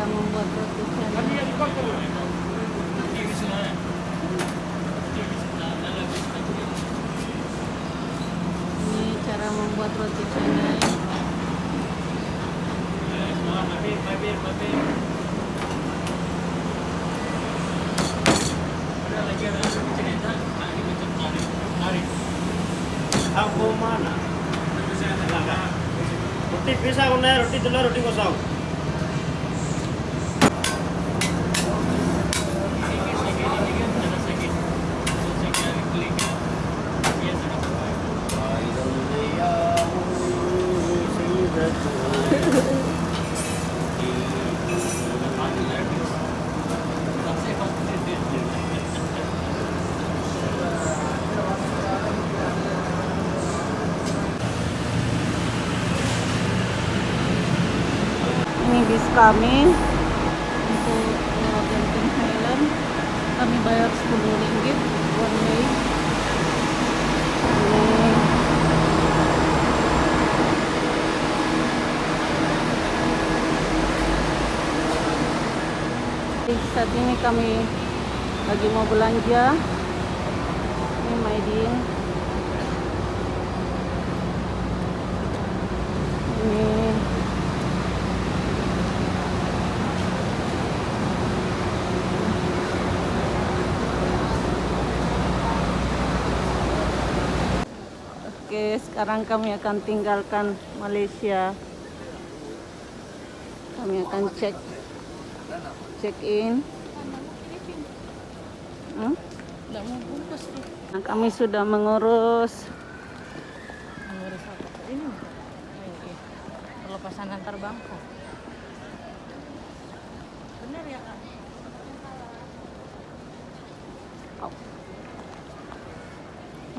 cara membuat roti canai. Ini cara membuat roti canai. Aku mana? Roti pisah mana? Roti telur, roti kosong. Ini bis kami untuk Genting Highland. Kami bayar 10 ringgit one way. Saat ini kami lagi mau belanja. Ini Maidin. Ini oke, sekarang kami akan tinggalkan Malaysia. Kami akan check in. Nggak mau bungkus nih. Nah, kami sudah mengurus Mengurus apa? Ini iya. Pelepasan antar bangsa. Bener ya Kak?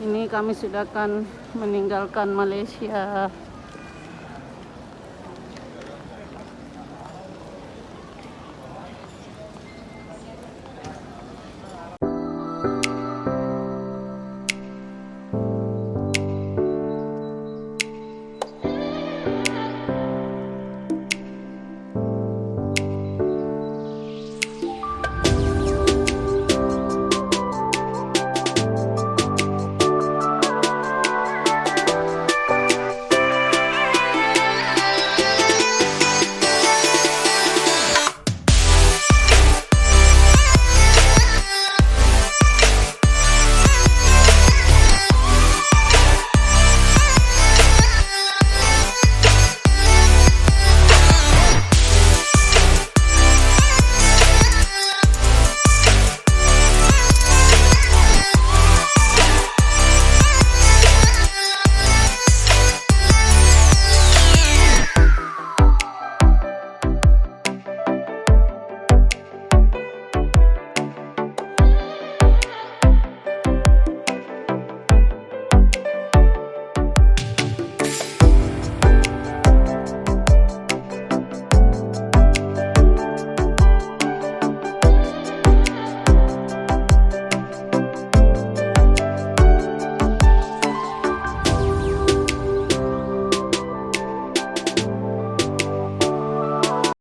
ini kami sudah akan meninggalkan Malaysia.